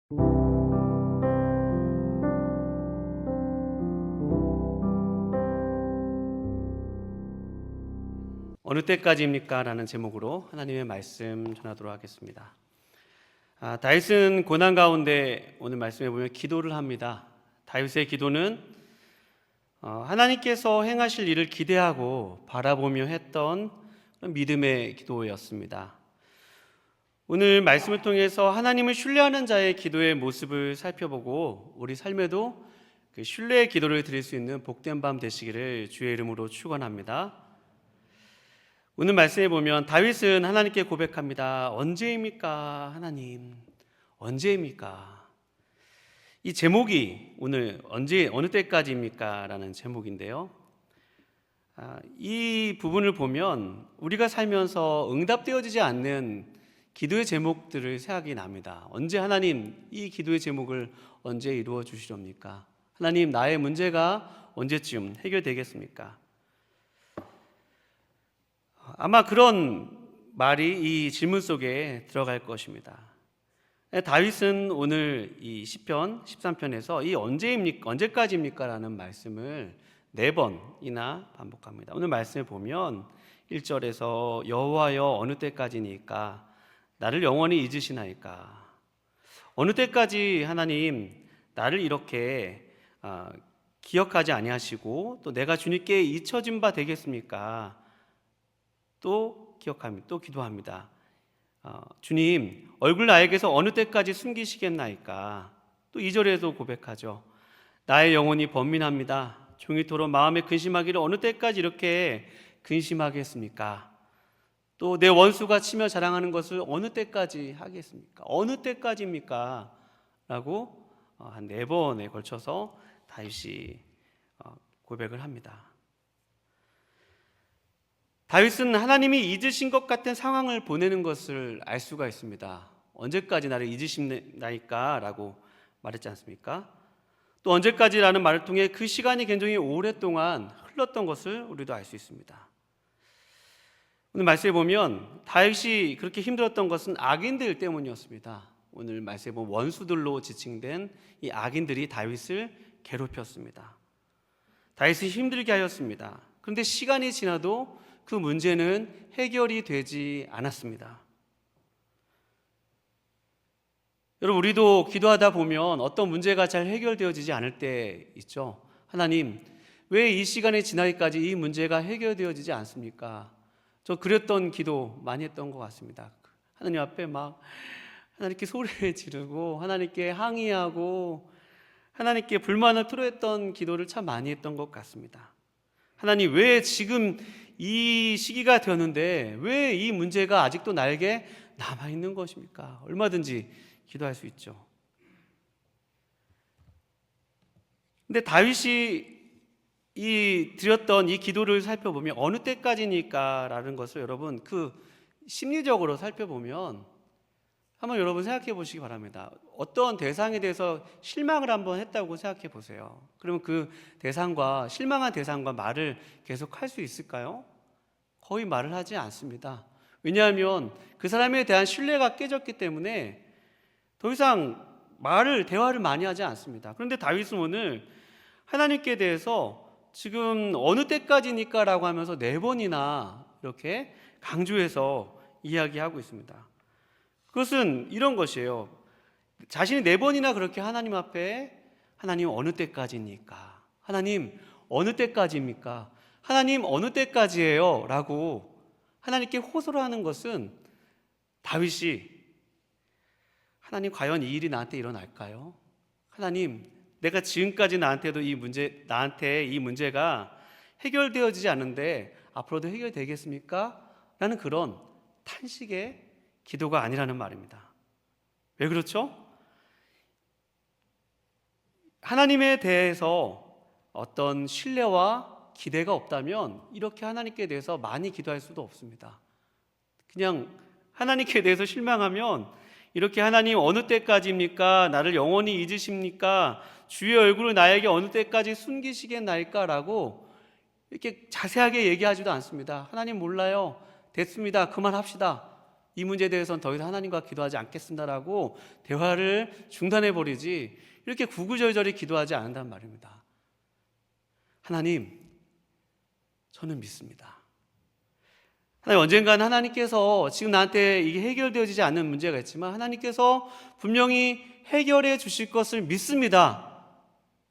어느 때까지입니까? 라는 제목으로 하나님의 말씀 전하도록 하겠습니다. 다윗은 고난 가운데 오늘 말씀에 보면 기도를 합니다. 다윗의 기도는 하나님께서 행하실 일을 기대하고 바라보며 했던 믿음의 기도였습니다. 오늘 말씀을 통해서 하나님을 신뢰하는 자의 기도의 모습을 살펴보고 우리 삶에도 그 신뢰의 기도를 드릴 수 있는 복된 밤 되시기를 주의 이름으로 축원합니다. 오늘 말씀에 보면 다윗은 하나님께 고백합니다. 언제입니까? 하나님, 언제입니까? 이 제목이 오늘 어느 때까지입니까? 라는 제목인데요. 이 부분을 보면 우리가 살면서 응답되어지지 않는 기도의 제목들을 생각이 납니다. 언제 하나님 이 기도의 제목을 언제 이루어 주시렵니까? 하나님 나의 문제가 언제쯤 해결되겠습니까? 아마 그런 말이 이 질문 속에 들어갈 것입니다. 다윗은 오늘 이 시편 13편에서 이 언제까지입니까? 라는 말씀을 4번이나 반복합니다. 오늘 말씀을 보면 1절에서 여호와여 어느 때까지니까 나를 영원히 잊으시나이까. 어느 때까지 하나님 나를 이렇게 기억하지 아니하시고 또 내가 주님께 잊혀진 바 되겠습니까? 또 기억합니다. 또 기도합니다. 주님, 얼굴 나에게서 어느 때까지 숨기시겠나이까? 또 2절에도 고백하죠. 나의 영혼이 번민합니다. 종일토록 마음에 근심하기를 어느 때까지 이렇게 근심하겠습니까? 또 내 원수가 치며 자랑하는 것을 어느 때까지 하겠습니까? 어느 때까지입니까? 라고 한 4번에 걸쳐서 다윗이 고백을 합니다. 다윗은 하나님이 잊으신 것 같은 상황을 보내는 것을 알 수가 있습니다. 언제까지 나를 잊으시나이까? 라고 말했지 않습니까? 또 언제까지라는 말을 통해 그 시간이 굉장히 오랫동안 흘렀던 것을 우리도 알 수 있습니다. 오늘 말씀에 보면 다윗이 그렇게 힘들었던 것은 악인들 때문이었습니다. 오늘 말씀에 보면 원수들로 지칭된 이 악인들이 다윗을 괴롭혔습니다. 다윗을 힘들게 하였습니다. 그런데 시간이 지나도 그 문제는 해결이 되지 않았습니다. 여러분, 우리도 기도하다 보면 어떤 문제가 잘 해결되어지지 않을 때 있죠. 하나님, 왜 이 시간이 지나기까지 이 문제가 해결되어지지 않습니까? 저 그랬던 기도 많이 했던 것 같습니다. 하나님 앞에 막 하나님께 소리를 지르고 하나님께 항의하고 하나님께 불만을 토로했던 기도를 참 많이 했던 것 같습니다. 하나님, 왜 지금 이 시기가 되었는데 왜 이 문제가 아직도 나에게 남아있는 것입니까? 얼마든지 기도할 수 있죠. 근데 다윗이 드렸던 이 기도를 살펴보면 어느 때까지니까 라는 것을 여러분 심리적으로 살펴보면 한번 여러분 생각해 보시기 바랍니다. 어떤 대상에 대해서 실망을 한번 했다고 생각해 보세요. 그러면 그 대상과 실망한 대상과 말을 계속 할 수 있을까요? 거의 말을 하지 않습니다. 왜냐하면 그 사람에 대한 신뢰가 깨졌기 때문에 더 이상 대화를 많이 하지 않습니다. 그런데 다윗은 오늘 하나님께 대해서 지금 어느 때까지니까 라고 하면서 4번이나 이렇게 강조해서 이야기하고 있습니다. 그것은 이런 것이에요. 자신이 4번이나 그렇게 하나님 앞에 하나님 어느 때까지입니까? 하나님 어느 때까지입니까? 하나님 어느 때까지예요? 라고 하나님께 호소를 하는 것은 다윗이 하나님 과연 이 일이 나한테 일어날까요? 하나님 내가 지금까지 나한테 이 문제가 해결되어지지 않는데 앞으로도 해결되겠습니까? 라는 그런 탄식의 기도가 아니라는 말입니다. 왜 그렇죠? 하나님에 대해서 어떤 신뢰와 기대가 없다면 이렇게 하나님께 대해서 많이 기도할 수도 없습니다. 그냥 하나님께 대해서 실망하면 이렇게 하나님 어느 때까지입니까? 나를 영원히 잊으십니까? 주의 얼굴을 나에게 어느 때까지 숨기시겠나이까? 라고 이렇게 자세하게 얘기하지도 않습니다. 하나님 몰라요. 됐습니다. 그만합시다. 이 문제에 대해서는 더 이상 하나님과 기도하지 않겠습니다라고 대화를 중단해버리지 이렇게 구구절절히 기도하지 않는단 말입니다. 하나님, 저는 믿습니다. 하나님, 언젠가는 하나님께서 지금 나한테 이게 해결되어지지 않는 문제가 있지만 하나님께서 분명히 해결해 주실 것을 믿습니다.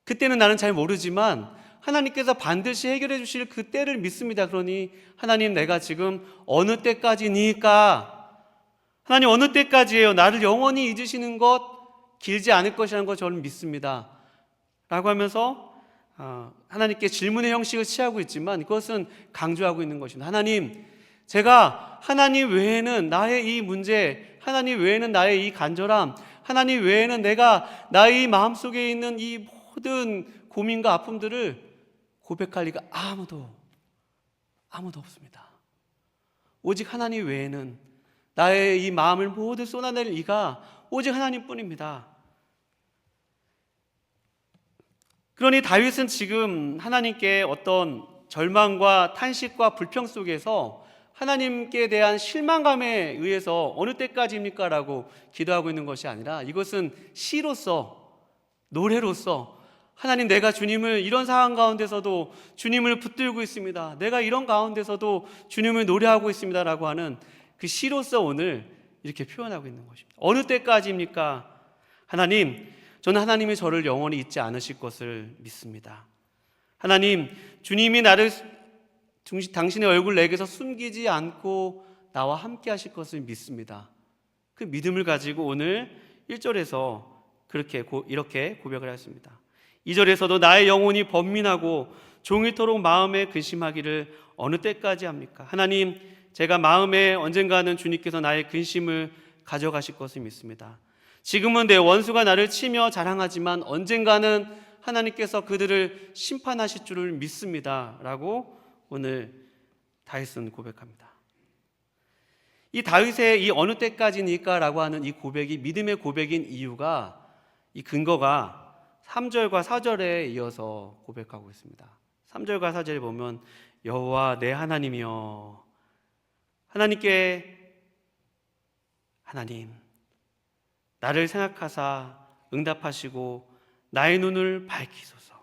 그때는 나는 잘 모르지만 하나님께서 반드시 해결해 주실 그 때를 믿습니다. 그러니 하나님, 내가 지금 어느 때까지니까, 하나님 어느 때까지예요? 나를 영원히 잊으시는 것 길지 않을 것이라는 것 저는 믿습니다 라고 하면서 하나님께 질문의 형식을 취하고 있지만 그것은 강조하고 있는 것입니다. 하나님, 제가 하나님 외에는 나의 이 문제, 하나님 외에는 나의 이 간절함, 하나님 외에는 내가 나의 마음속에 있는 이 모든 고민과 아픔들을 고백할 리가 아무도 없습니다. 오직 하나님 외에는 나의 이 마음을 모두 쏟아낼 이가 오직 하나님뿐입니다. 그러니 다윗은 지금 하나님께 어떤 절망과 탄식과 불평 속에서 하나님께 대한 실망감에 의해서 어느 때까지입니까? 라고 기도하고 있는 것이 아니라 이것은 시로서, 노래로서 하나님, 내가 주님을 이런 상황 가운데서도 주님을 붙들고 있습니다. 내가 이런 가운데서도 주님을 노래하고 있습니다 라고 하는 그 시로서 오늘 이렇게 표현하고 있는 것입니다. 어느 때까지입니까? 하나님, 저는 하나님이 저를 영원히 잊지 않으실 것을 믿습니다. 하나님, 주님이 나를 당신의 얼굴 내게서 숨기지 않고 나와 함께 하실 것을 믿습니다. 그 믿음을 가지고 오늘 1절에서 이렇게 고백을 했습니다. 2절에서도 나의 영혼이 번민하고 종일토록 마음에 근심하기를 어느 때까지 합니까? 하나님, 제가 마음에 언젠가는 주님께서 나의 근심을 가져가실 것을 믿습니다. 지금은 내 원수가 나를 치며 자랑하지만 언젠가는 하나님께서 그들을 심판하실 줄을 믿습니다 라고 오늘 다윗은 고백합니다. 이 다윗의 이 어느 때까지니까 라고 하는 이 고백이 믿음의 고백인 이유가, 이 근거가 3절과 4절에 이어서 고백하고 있습니다. 3절과 4절에 보면 여호와 내 하나님이여, 하나님 나를 생각하사 응답하시고 나의 눈을 밝히소서.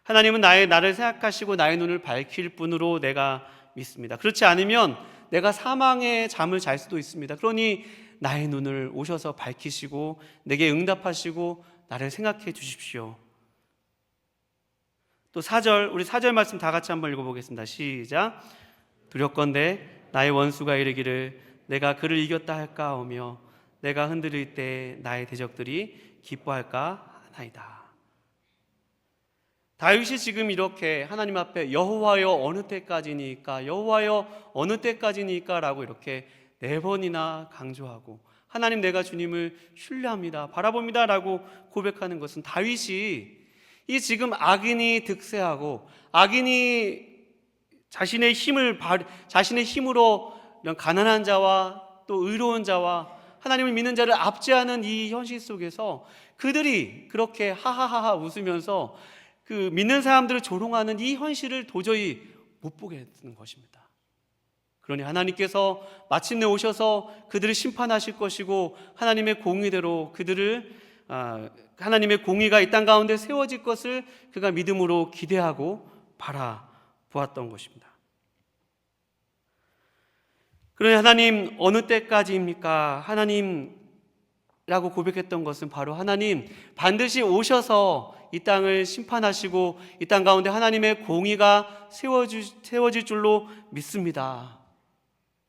하나님은 나를 생각하시고 나의 눈을 밝힐 분으로 내가 믿습니다. 그렇지 않으면 내가 사망의 잠을 잘 수도 있습니다. 그러니 나의 눈을 오셔서 밝히시고 내게 응답하시고 나를 생각해 주십시오. 또 4절, 우리 4절 말씀 다 같이 한번 읽어보겠습니다. 시작. 두렵건대 나의 원수가 이르기를 내가 그를 이겼다 할까 하며 내가 흔들릴 때 나의 대적들이 기뻐할까 하나이다. 다윗이 지금 이렇게 하나님 앞에 여호와여 어느 때까지니까, 여호와여 어느 때까지니까 라고 이렇게 4번이나 강조하고 하나님, 내가 주님을 신뢰합니다, 바라봅니다 라고 고백하는 것은 다윗이 이 지금 악인이 득세하고 악인이 자신의 힘으로 이런 가난한 자와 또 의로운 자와 하나님을 믿는 자를 압제하는 이 현실 속에서 그들이 그렇게 하하하하 웃으면서 그 믿는 사람들을 조롱하는 이 현실을 도저히 못 보게 되는 것입니다. 그러니 하나님께서 마침내 오셔서 그들을 심판하실 것이고 하나님의 공의대로 하나님의 공의가 이 땅 가운데 세워질 것을 그가 믿음으로 기대하고 바라보았던 것입니다. 그러니 하나님 어느 때까지입니까? 하나님라고 고백했던 것은 바로 하나님 반드시 오셔서 이 땅을 심판하시고 이 땅 가운데 하나님의 공의가 세워질 줄로 믿습니다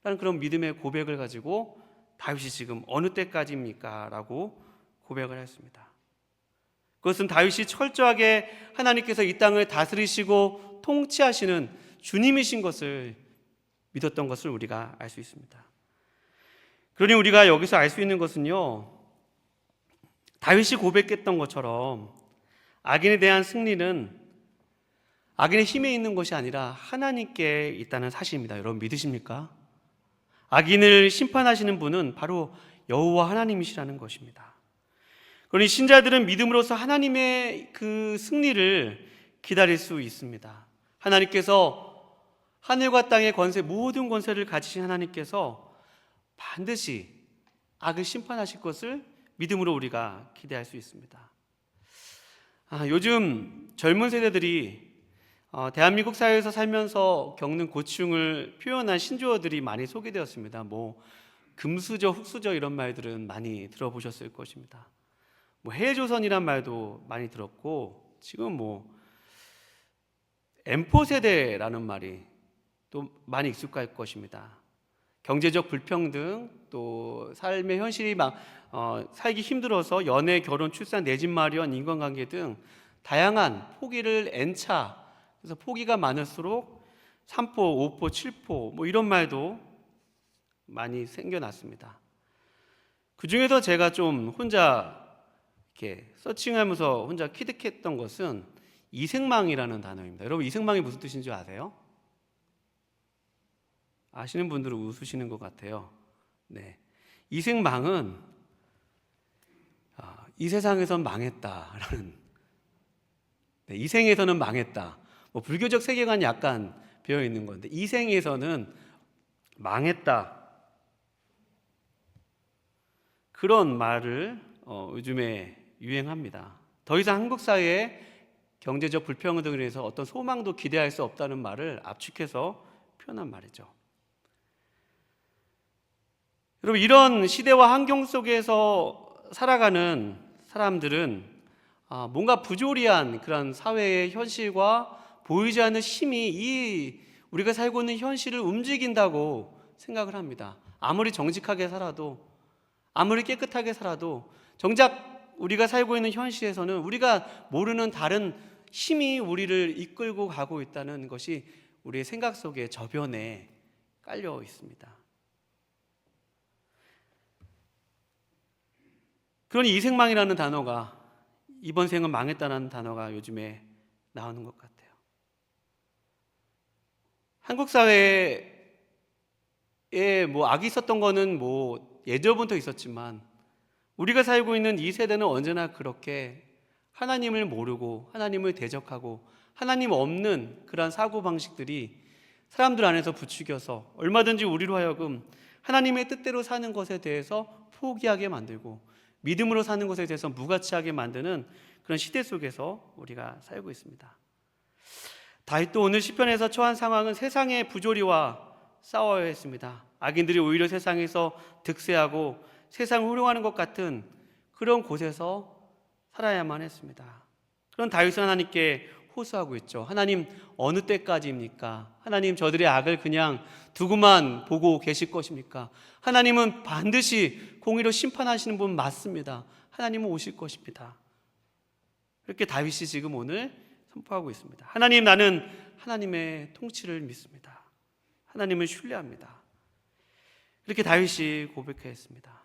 라는 그런 믿음의 고백을 가지고 다윗이 지금 어느 때까지입니까? 라고 고백을 했습니다. 그것은 다윗이 철저하게 하나님께서 이 땅을 다스리시고 통치하시는 주님이신 것을 믿었던 것을 우리가 알 수 있습니다. 그러니 우리가 여기서 알 수 있는 것은요, 다윗이 고백했던 것처럼 악인에 대한 승리는 악인의 힘에 있는 것이 아니라 하나님께 있다는 사실입니다. 여러분 믿으십니까? 악인을 심판하시는 분은 바로 여호와 하나님이시라는 것입니다. 그러니 신자들은 믿음으로써 하나님의 그 승리를 기다릴 수 있습니다. 하나님께서 하늘과 땅의 권세, 모든 권세를 가지신 하나님께서 반드시 악을 심판하실 것을 믿음으로 우리가 기대할 수 있습니다. 요즘 젊은 세대들이 대한민국 사회에서 살면서 겪는 고충을 표현한 신조어들이 많이 소개되었습니다. 금수저, 흙수저 이런 말들은 많이 들어보셨을 것입니다. 해조선이란 말도 많이 들었고, 지금 M4 세대라는 말이 또 많이 익숙할 것입니다. 경제적 불평등, 또 삶의 현실이 살기 힘들어서 연애, 결혼, 출산, 내 집 마련, 인간관계 등 다양한 포기를 N차, 그래서 포기가 많을수록 3포, 5포, 7포 이런 말도 많이 생겨났습니다. 그 중에서 제가 좀 혼자 이렇게 서칭하면서 혼자 키득했던 것은 이생망이라는 단어입니다. 여러분, 이생망이 무슨 뜻인지 아세요? 아시는 분들은 웃으시는 것 같아요. 네, 이생망은 이 세상에선 망했다라는, 이 생에서는 망했다. 불교적 세계관이 약간 배어 있는 건데, 이 생에서는 망했다. 그런 말을 요즘에 유행합니다. 더 이상 한국 사회에 경제적 불평등으로 인해서 어떤 소망도 기대할 수 없다는 말을 압축해서 표현한 말이죠. 여러분, 이런 시대와 환경 속에서 살아가는 사람들은 뭔가 부조리한 그런 사회의 현실과 보이지 않는 힘이 우리가 살고 있는 현실을 움직인다고 생각을 합니다. 아무리 정직하게 살아도, 아무리 깨끗하게 살아도 정작 우리가 살고 있는 현실에서는 우리가 모르는 다른 힘이 우리를 이끌고 가고 있다는 것이 우리의 생각 속에 저변에 깔려 있습니다. 그러니 이생망이라는 단어가, 이번 생은 망했다는 단어가 요즘에 나오는 것 같아요. 한국 사회에 악이 있었던 거는 예전부터 있었지만, 우리가 살고 있는 이 세대는 언제나 그렇게 하나님을 모르고 하나님을 대적하고 하나님 없는 그런 사고방식들이 사람들 안에서 부추겨서 얼마든지 우리로 하여금 하나님의 뜻대로 사는 것에 대해서 포기하게 만들고 믿음으로 사는 것에 대해서 무가치하게 만드는 그런 시대 속에서 우리가 살고 있습니다. 다윗도 오늘 시편에서 처한 상황은 세상의 부조리와 싸워야 했습니다. 악인들이 오히려 세상에서 득세하고 세상을 호령하는 것 같은 그런 곳에서 살아야만 했습니다. 그런 다윗은 하나님께 호소하고 있죠. 하나님, 어느 때까지입니까? 하나님, 저들의 악을 그냥 두고만 보고 계실 것입니까? 하나님은 반드시 공의로 심판하시는 분 맞습니다. 하나님은 오실 것입니다. 이렇게 다윗이 지금 오늘 선포하고 있습니다. 하나님, 나는 하나님의 통치를 믿습니다. 하나님을 신뢰합니다. 이렇게 다윗이 고백했습니다.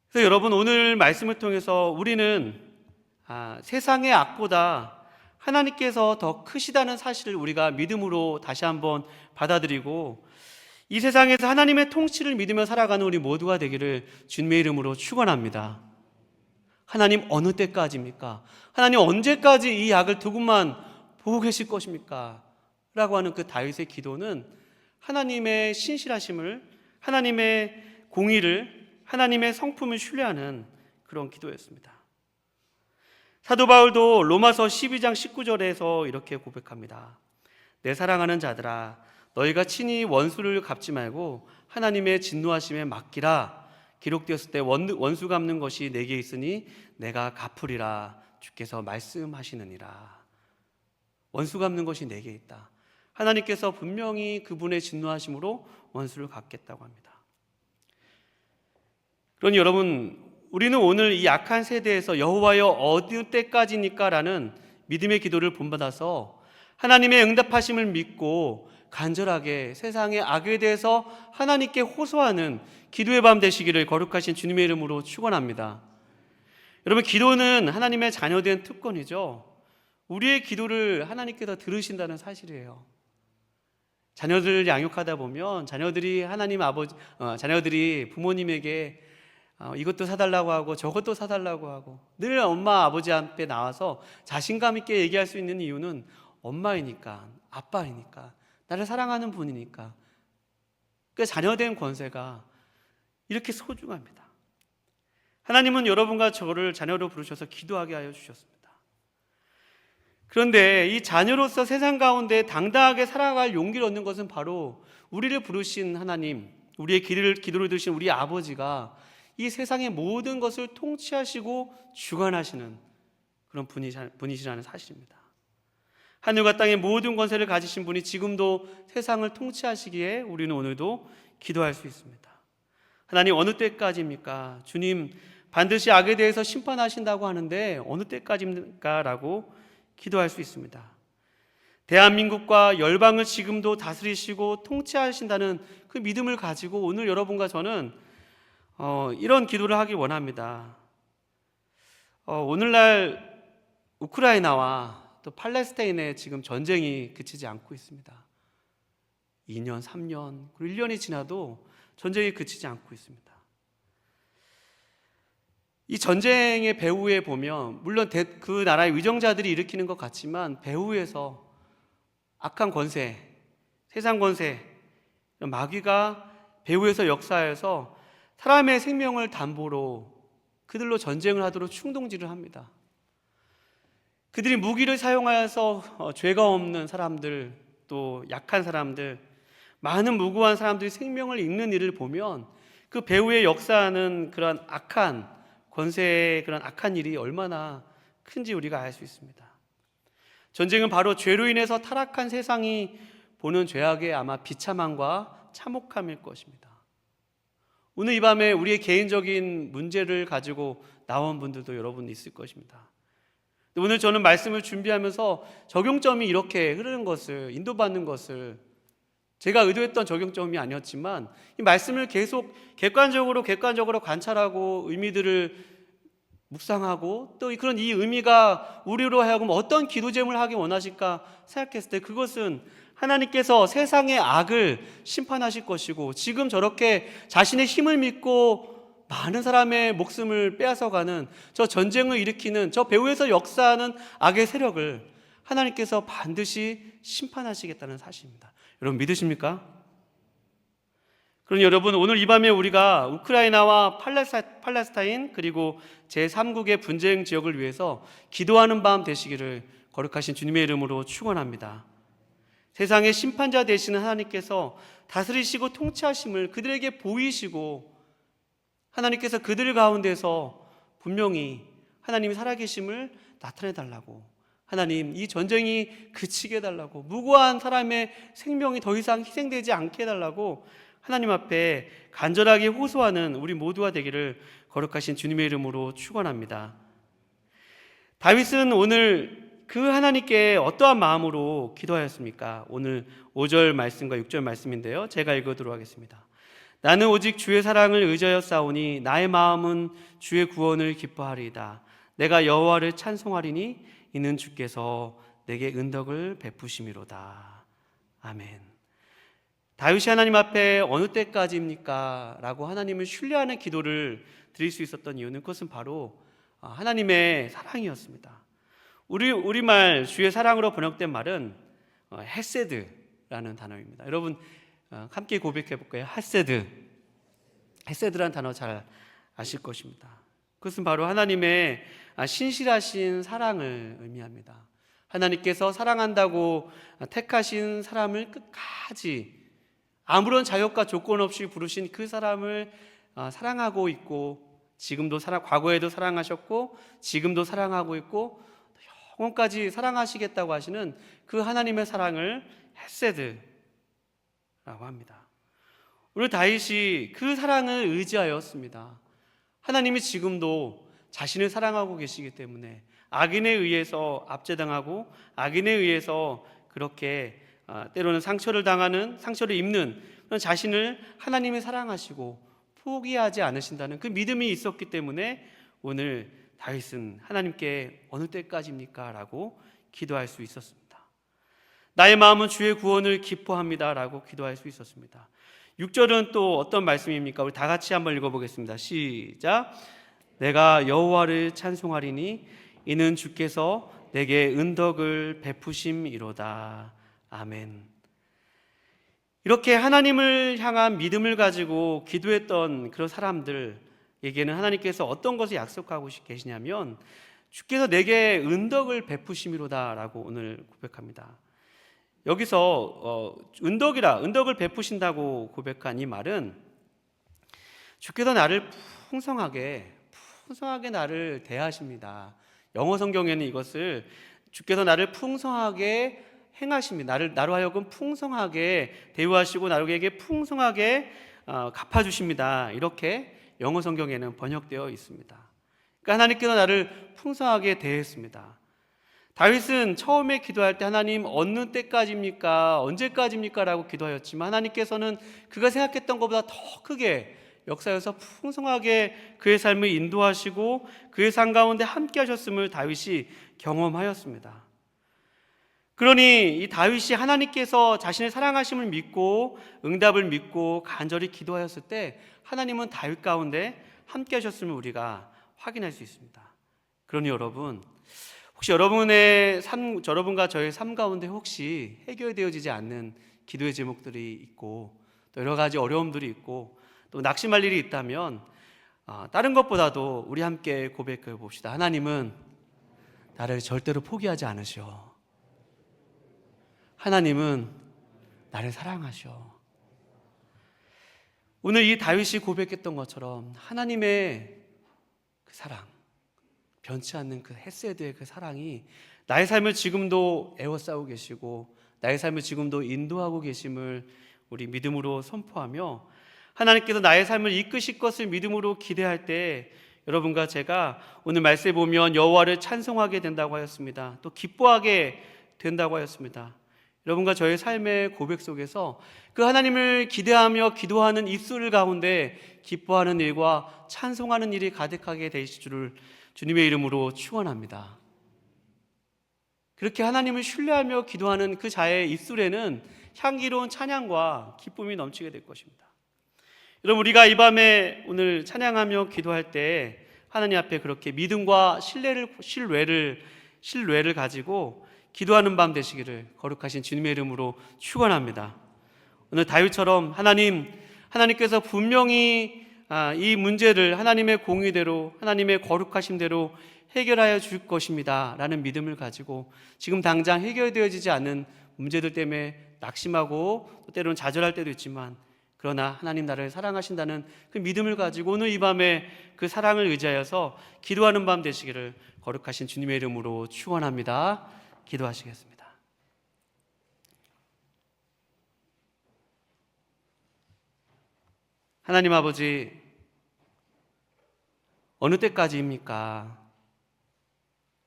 그래서 여러분, 오늘 말씀을 통해서 우리는 세상의 악보다 하나님께서 더 크시다는 사실을 우리가 믿음으로 다시 한번 받아들이고, 이 세상에서 하나님의 통치를 믿으며 살아가는 우리 모두가 되기를 주님의 이름으로 축원합니다. 하나님, 어느 때까지입니까? 하나님, 언제까지 이 악을 두고만 보고 계실 것입니까? 라고 하는 그 다윗의 기도는 하나님의 신실하심을, 하나님의 공의를, 하나님의 성품을 신뢰하는 그런 기도였습니다. 사도 바울도 로마서 12장 19절에서 이렇게 고백합니다. 내 사랑하는 자들아, 너희가 친히 원수를 갚지 말고 하나님의 진노하심에 맡기라. 기록되었을 때 원수 갚는 것이 내게 있으니 내가 갚으리라. 주께서 말씀하시느니라. 원수 갚는 것이 내게 있다. 하나님께서 분명히 그분의 진노하심으로 원수를 갚겠다고 합니다. 그러니 여러분, 우리는 오늘 이 악한 세대에서 여호와여 어느 때까지니까 라는 믿음의 기도를 본받아서 하나님의 응답하심을 믿고 간절하게 세상의 악에 대해서 하나님께 호소하는 기도의 밤 되시기를 거룩하신 주님의 이름으로 축원합니다. 여러분, 기도는 하나님의 자녀된 특권이죠. 우리의 기도를 하나님께서 들으신다는 사실이에요. 자녀들을 양육하다 보면 자녀들이 자녀들이 부모님에게 이것도 사달라고 하고 저것도 사달라고 하고 늘 엄마 아버지 앞에 나와서 자신감 있게 얘기할 수 있는 이유는 엄마이니까, 아빠이니까, 나를 사랑하는 분이니까. 그 자녀된 권세가 이렇게 소중합니다. 하나님은 여러분과 저를 자녀로 부르셔서 기도하게 하여 주셨습니다. 그런데 이 자녀로서 세상 가운데 당당하게 살아갈 용기를 얻는 것은 바로 우리를 부르신 하나님, 우리의 기도를 들으신 우리 아버지가 이 세상의 모든 것을 통치하시고 주관하시는 그런 분이시라는 사실입니다. 하늘과 땅의 모든 권세를 가지신 분이 지금도 세상을 통치하시기에 우리는 오늘도 기도할 수 있습니다. 하나님, 어느 때까지입니까? 주님, 반드시 악에 대해서 심판하신다고 하는데 어느 때까지입니까? 라고 기도할 수 있습니다. 대한민국과 열방을 지금도 다스리시고 통치하신다는 그 믿음을 가지고 오늘 여러분과 저는 이런 기도를 하길 원합니다. 오늘날 우크라이나와 또 팔레스타인의 지금 전쟁이 그치지 않고 있습니다. 2년, 3년, 그리고 1년이 지나도 전쟁이 그치지 않고 있습니다. 이 전쟁의 배후에 보면 물론 그 나라의 위정자들이 일으키는 것 같지만 배후에서 악한 권세, 세상 권세, 마귀가 배후에서 역사해서 사람의 생명을 담보로 그들로 전쟁을 하도록 충동질을 합니다. 그들이 무기를 사용하여서 죄가 없는 사람들, 또 약한 사람들, 많은 무고한 사람들이 생명을 잃는 일을 보면 그 배후에 역사하는 그런 악한 권세의 그런 악한 일이 얼마나 큰지 우리가 알 수 있습니다. 전쟁은 바로 죄로 인해서 타락한 세상이 보는 죄악의 아마 비참함과 참혹함일 것입니다. 오늘 이 밤에 우리의 개인적인 문제를 가지고 나온 분들도 여러분 있을 것입니다. 오늘 저는 말씀을 준비하면서 적용점이 이렇게 흐르는 것을, 인도받는 것을 제가 의도했던 적용점이 아니었지만 이 말씀을 계속 객관적으로 관찰하고 의미들을 묵상하고 또 그런 이 의미가 우리로 하여금 어떤 기도 제목을 하기 원하실까 생각했을 때 그것은 하나님께서 세상의 악을 심판하실 것이고 지금 저렇게 자신의 힘을 믿고 많은 사람의 목숨을 빼앗아가는 저 전쟁을 일으키는 저 배후에서 역사하는 악의 세력을 하나님께서 반드시 심판하시겠다는 사실입니다. 여러분 믿으십니까? 그럼 여러분 오늘 이 밤에 우리가 우크라이나와 팔레스타인 그리고 제3국의 분쟁 지역을 위해서 기도하는 밤 되시기를 거룩하신 주님의 이름으로 축원합니다. 세상의 심판자 되시는 하나님께서 다스리시고 통치하심을 그들에게 보이시고 하나님께서 그들 가운데서 분명히 하나님이 살아계심을 나타내달라고, 하나님 이 전쟁이 그치게 해달라고, 무고한 사람의 생명이 더 이상 희생되지 않게 해달라고 하나님 앞에 간절하게 호소하는 우리 모두가 되기를 거룩하신 주님의 이름으로 축원합니다. 다윗은 오늘 그 하나님께 어떠한 마음으로 기도하였습니까? 오늘 5절 말씀과 6절 말씀인데요, 제가 읽어드리도록 하겠습니다. 나는 오직 주의 사랑을 의지하여 싸우니 나의 마음은 주의 구원을 기뻐하리이다. 내가 여호와를 찬송하리니 이는 주께서 내게 은덕을 베푸심이로다. 아멘. 다윗이 하나님 앞에 어느 때까지입니까? 라고 하나님을 신뢰하는 기도를 드릴 수 있었던 이유는 그것은 바로 하나님의 사랑이었습니다. 우리말 주의 사랑으로 번역된 말은 헤세드라는 단어입니다. 여러분 함께 고백해 볼까요? 헤세드라는 단어 잘 아실 것입니다. 그것은 바로 하나님의 신실하신 사랑을 의미합니다. 하나님께서 사랑한다고 택하신 사람을 끝까지 아무런 자격과 조건 없이 부르신 그 사람을 사랑하고 있고, 지금도 과거에도 사랑하셨고 지금도 사랑하고 있고 영원까지 사랑하시겠다고 하시는 그 하나님의 사랑을 헤세드라고 합니다. 오늘 다윗이 그 사랑을 의지하였습니다. 하나님이 지금도 자신을 사랑하고 계시기 때문에 악인에 의해서 압제당하고 악인에 의해서 그렇게 때로는 상처를 입는 그런 자신을 하나님이 사랑하시고 포기하지 않으신다는 그 믿음이 있었기 때문에 오늘 다윗은 하나님께 어느 때까지입니까? 라고 기도할 수 있었습니다. 나의 마음은 주의 구원을 기뻐합니다 라고 기도할 수 있었습니다. 6절은 또 어떤 말씀입니까? 우리 다 같이 한번 읽어보겠습니다. 시작. 내가 여호와를 찬송하리니 이는 주께서 내게 은덕을 베푸심이로다. 아멘. 이렇게 하나님을 향한 믿음을 가지고 기도했던 그런 사람들에게는 하나님께서 어떤 것을 약속하고 계시냐면 주께서 내게 은덕을 베푸심이로다라고 오늘 고백합니다. 여기서 은덕을 베푸신다고 고백한 이 말은 주께서 나를 풍성하게 나를 대하십니다. 영어 성경에는 이것을 주께서 나를 풍성하게 행하십니다. 나로 하여금 풍성하게 대우하시고 나에게 풍성하게 갚아주십니다. 이렇게 영어 성경에는 번역되어 있습니다. 그러니까 하나님께서 나를 풍성하게 대했습니다. 다윗은 처음에 기도할 때 하나님 어느 때까지입니까? 언제까지입니까? 라고 기도하였지만 하나님께서는 그가 생각했던 것보다 더 크게 역사에서 풍성하게 그의 삶을 인도하시고 그의 삶 가운데 함께 하셨음을 다윗이 경험하였습니다. 그러니 이 다윗이 하나님께서 자신의 사랑하심을 믿고 응답을 믿고 간절히 기도하였을 때 하나님은 다윗 가운데 함께 하셨음을 우리가 확인할 수 있습니다. 그러니 여러분, 혹시 여러분과 저의 삶 가운데 혹시 해결되어지지 않는 기도의 제목들이 있고 또 여러 가지 어려움들이 있고 또 낙심할 일이 있다면 다른 것보다도 우리 함께 고백해 봅시다. 하나님은 나를 절대로 포기하지 않으셔. 하나님은 나를 사랑하셔. 오늘 이 다윗이 고백했던 것처럼 하나님의 그 사랑, 변치 않는 그 헤세드의 그 사랑이 나의 삶을 지금도 에워싸고 계시고 나의 삶을 지금도 인도하고 계심을 우리 믿음으로 선포하며 하나님께서 나의 삶을 이끄실 것을 믿음으로 기대할 때 여러분과 제가 오늘 말씀에 보면 여호와를 찬송하게 된다고 하였습니다. 또 기뻐하게 된다고 하였습니다. 여러분과 저의 삶의 고백 속에서 그 하나님을 기대하며 기도하는 입술 가운데 기뻐하는 일과 찬송하는 일이 가득하게 되실 줄을 주님의 이름으로 축원합니다. 그렇게 하나님을 신뢰하며 기도하는 그 자의 입술에는 향기로운 찬양과 기쁨이 넘치게 될 것입니다. 여러분, 우리가 이 밤에 오늘 찬양하며 기도할 때 하나님 앞에 그렇게 믿음과 신뢰를 가지고 기도하는 밤 되시기를 거룩하신 주님의 이름으로 축원합니다. 오늘 다윗처럼 하나님께서 분명히 이 문제를 하나님의 공의대로 하나님의 거룩하심대로 해결하여 줄 것입니다 라는 믿음을 가지고 지금 당장 해결되어지지 않는 문제들 때문에 낙심하고 또 때로는 좌절할 때도 있지만 그러나 하나님 나를 사랑하신다는 그 믿음을 가지고 오늘 이 밤에 그 사랑을 의지하여서 기도하는 밤 되시기를 거룩하신 주님의 이름으로 축원합니다. 기도하시겠습니다. 하나님 아버지, 어느 때까지입니까?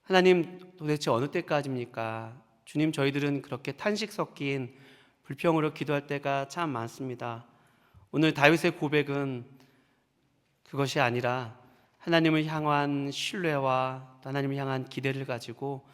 하나님, 도대체 어느 때까지입니까? 주님, 저희들은 그렇게 탄식 섞인 불평으로 기도할 때가 참 많습니다. 오늘 다윗의 고백은 그것이 아니라 하나님을 향한 신뢰와 하나님을 향한 기대를 가지고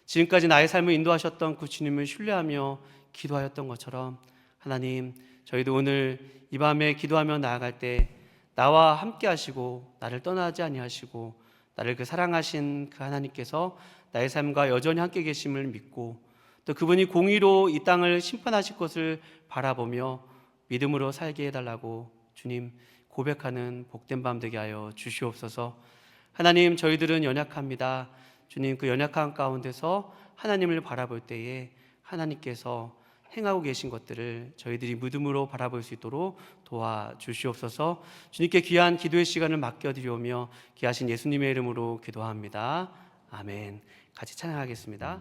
지금까지 나의 삶을 인도하셨던 그 주님을 신뢰하며 기도하였던 것처럼 하나님, 저희도 오늘 이 밤에 기도하며 나아갈 때 나와 함께 하시고 나를 떠나지 아니하시고 나를 그 사랑하신 그 하나님께서 나의 삶과 여전히 함께 계심을 믿고 또 그분이 공의로 이 땅을 심판하실 것을 바라보며 믿음으로 살게 해달라고 주님 고백하는 복된 밤 되게 하여 주시옵소서. 하나님, 저희들은 연약합니다. 주님, 그 연약한 가운데서 하나님을 바라볼 때에 하나님께서 행하고 계신 것들을 저희들이 믿음으로 바라볼 수 있도록 도와주시옵소서. 주님께 귀한 기도의 시간을 맡겨드리오며 귀하신 예수님의 이름으로 기도합니다. 아멘. 같이 찬양하겠습니다.